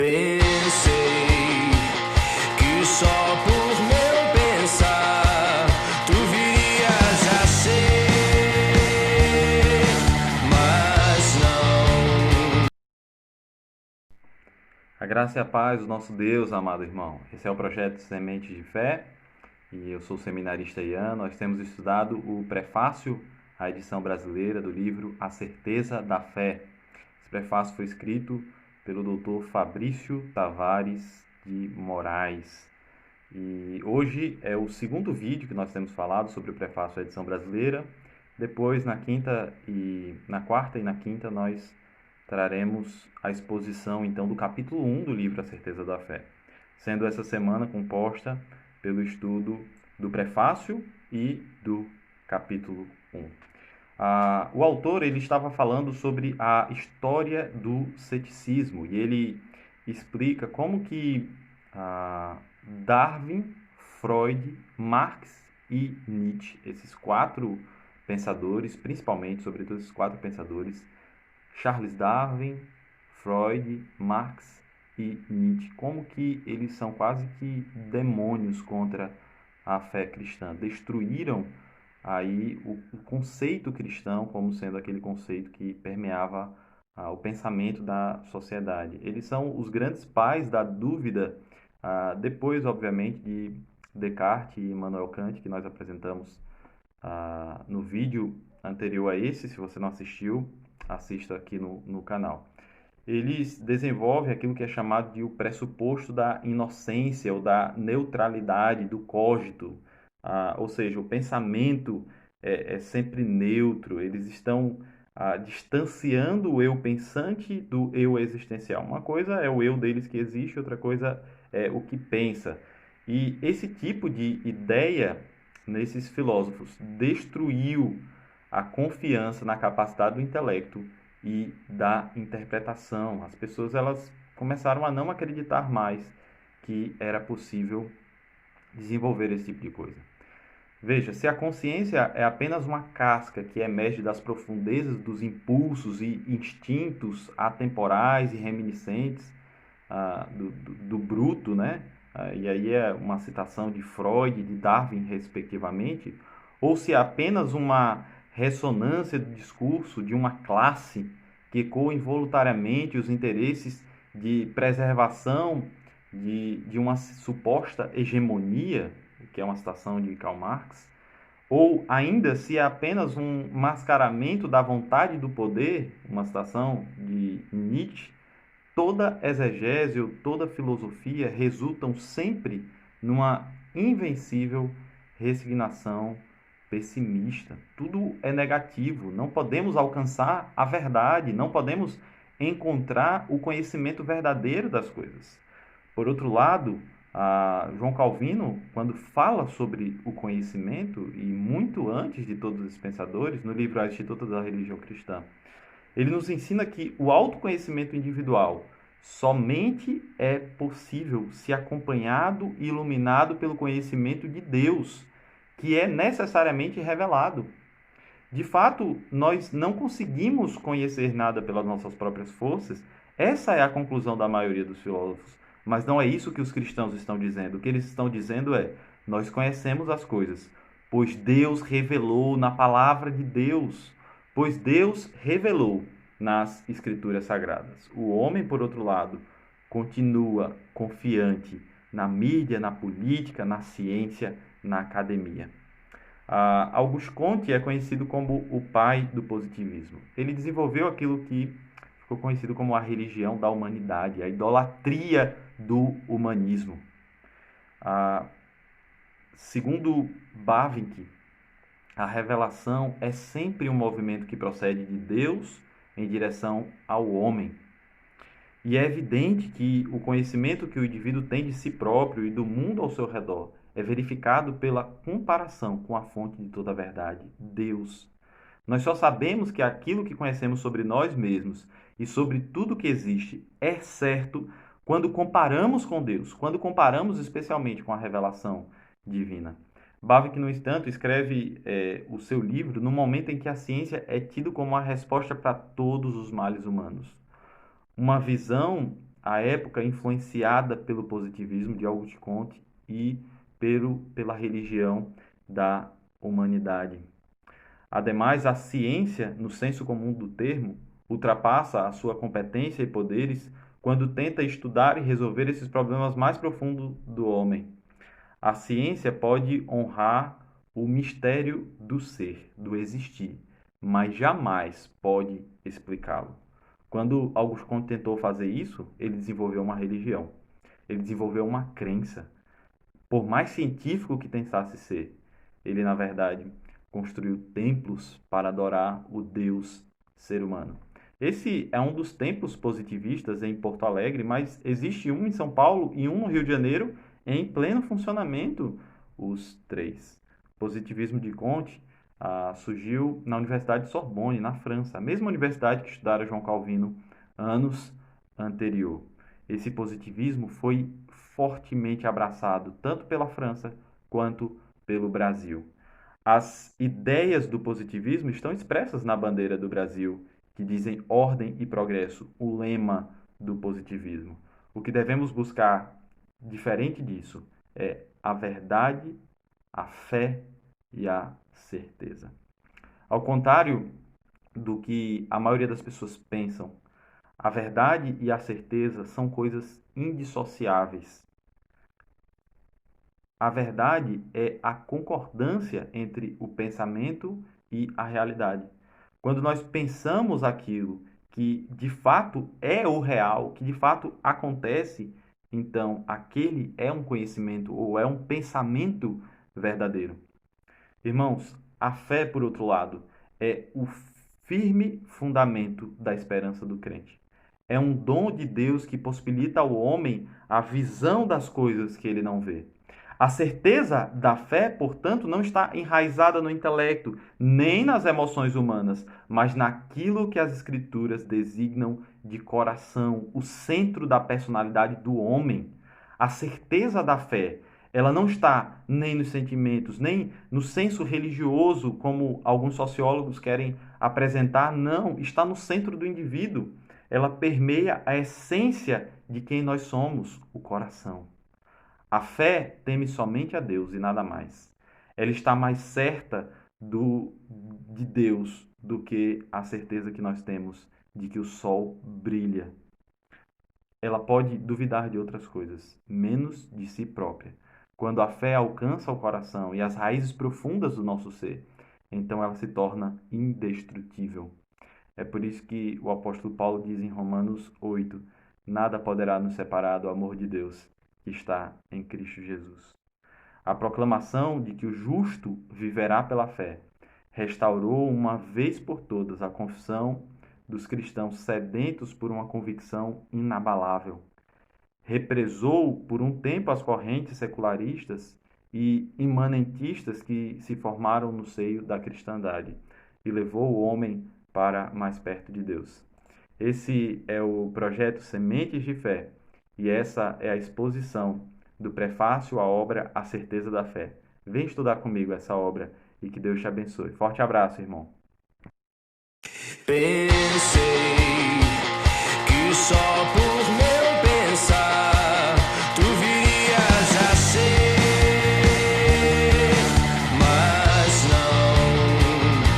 Pensei que só por meu pensar tu virias a ser, mas não. A graça e a paz do nosso Deus, amado irmão. Esse é o projeto Sementes de Fé e eu sou o seminarista Ian. Nós temos estudado o prefácio à edição brasileira do livro A Certeza da Fé. Esse prefácio foi escrito pelo Dr. Fabrício Tavares de Moraes. E hoje é o segundo vídeo que nós temos falado sobre o prefácio à edição brasileira. Depois, na quarta e na quinta, nós traremos a exposição, então, do capítulo 1 do livro A Certeza da Fé, sendo essa semana composta pelo estudo do prefácio e do capítulo 1. O autor ele estava falando sobre a história do ceticismo e ele explica como que Darwin, Freud, Marx e Nietzsche, esses quatro pensadores, principalmente, sobretudo esses quatro pensadores, Charles Darwin, Freud, Marx e Nietzsche, como que eles são quase que demônios contra a fé cristã, destruíram aí o conceito cristão como sendo aquele conceito que permeava o pensamento da sociedade. Eles são os grandes pais da dúvida, depois, obviamente, de Descartes e Immanuel Kant, que nós apresentamos no vídeo anterior a esse. Se você não assistiu, assista aqui no canal. Eles desenvolvem aquilo que é chamado de o pressuposto da inocência ou da neutralidade do cogito, ou seja, o pensamento é sempre neutro. Eles estão distanciando o eu pensante do eu existencial. Uma coisa é o eu deles que existe, outra coisa é o que pensa. E esse tipo de ideia nesses filósofos destruiu a confiança na capacidade do intelecto e da interpretação. As pessoas elas começaram a não acreditar mais que era possível desenvolver esse tipo de coisa. Veja, se a consciência é apenas uma casca que emerge das profundezas dos impulsos e instintos atemporais e reminiscentes do bruto, né? E aí é uma citação de Freud e de Darwin, respectivamente, ou se é apenas uma ressonância do discurso de uma classe que ecoa involuntariamente os interesses de preservação de uma suposta hegemonia, que é uma citação de Karl Marx, ou ainda se é apenas um mascaramento da vontade do poder, uma citação de Nietzsche. Toda exegese ou toda filosofia resultam sempre numa invencível resignação pessimista. Tudo é negativo. Não podemos alcançar a verdade, não podemos encontrar o conhecimento verdadeiro das coisas. Por outro lado, João Calvino, quando fala sobre o conhecimento, e muito antes de todos os pensadores, no livro A Instituto da Religião Cristã, ele nos ensina que o autoconhecimento individual somente é possível se acompanhado e iluminado pelo conhecimento de Deus, que é necessariamente revelado. De fato, nós não conseguimos conhecer nada pelas nossas próprias forças. Essa é a conclusão da maioria dos filósofos. Mas não é isso que os cristãos estão dizendo. O que eles estão dizendo é: nós conhecemos as coisas, pois Deus revelou na palavra de Deus. Pois Deus revelou nas Escrituras Sagradas. O homem, por outro lado, continua confiante na mídia, na política, na ciência, na academia. Auguste Comte é conhecido como o pai do positivismo. Ele desenvolveu aquilo que ficou conhecido como a religião da humanidade, a idolatria do humanismo. Segundo Bavinck, a revelação é sempre um movimento que procede de Deus em direção ao homem. E é evidente que o conhecimento que o indivíduo tem de si próprio e do mundo ao seu redor é verificado pela comparação com a fonte de toda a verdade, Deus. Nós só sabemos que aquilo que conhecemos sobre nós mesmos e sobre tudo que existe é certo quando comparamos com Deus, quando comparamos especialmente com a revelação divina. Bavinck, no entanto, escreve o seu livro no momento em que a ciência é tida como a resposta para todos os males humanos. Uma visão a época influenciada pelo positivismo de Auguste Comte e pela religião da humanidade. Ademais, a ciência, no senso comum do termo, ultrapassa a sua competência e poderes quando tenta estudar e resolver esses problemas mais profundos do homem. A ciência pode honrar o mistério do ser, do existir, mas jamais pode explicá-lo. Quando Auguste Comte tentou fazer isso, ele desenvolveu uma religião. Ele desenvolveu uma crença. Por mais científico que tentasse ser, ele, na verdade, construiu templos para adorar o Deus ser humano. Esse é um dos templos positivistas em Porto Alegre, mas existe um em São Paulo e um no Rio de Janeiro em pleno funcionamento, os três. O positivismo de Comte surgiu na Universidade de Sorbonne, na França, a mesma universidade que estudara João Calvino anos anterior. Esse positivismo foi fortemente abraçado tanto pela França quanto pelo Brasil. As ideias do positivismo estão expressas na bandeira do Brasil, que dizem ordem e progresso, o lema do positivismo. O que devemos buscar, diferente disso, é a verdade, a fé e a certeza. Ao contrário do que a maioria das pessoas pensam, a verdade e a certeza são coisas indissociáveis. A verdade é a concordância entre o pensamento e a realidade. Quando nós pensamos aquilo que de fato é o real, que de fato acontece, então aquele é um conhecimento ou é um pensamento verdadeiro. Irmãos, a fé, por outro lado, é o firme fundamento da esperança do crente. É um dom de Deus que possibilita ao homem a visão das coisas que ele não vê. A certeza da fé, portanto, não está enraizada no intelecto, nem nas emoções humanas, mas naquilo que as Escrituras designam de coração, o centro da personalidade do homem. A certeza da fé, ela não está nem nos sentimentos, nem no senso religioso, como alguns sociólogos querem apresentar, não, está no centro do indivíduo. Ela permeia a essência de quem nós somos, o coração. A fé teme somente a Deus e nada mais. Ela está mais certa de Deus do que a certeza que nós temos de que o sol brilha. Ela pode duvidar de outras coisas, menos de si própria. Quando a fé alcança o coração e as raízes profundas do nosso ser, então ela se torna indestrutível. É por isso que o apóstolo Paulo diz em Romanos 8, nada poderá nos separar do amor de Deus que está em Cristo Jesus. A proclamação de que o justo viverá pela fé restaurou uma vez por todas a confissão dos cristãos sedentos por uma convicção inabalável. Represou por um tempo as correntes secularistas e imanentistas que se formaram no seio da cristandade e levou o homem para mais perto de Deus. Esse é o projeto Sementes de Fé e essa é a exposição do prefácio à obra A Certeza da Fé. Vem estudar comigo essa obra e que Deus te abençoe. Forte abraço, irmão. Pensei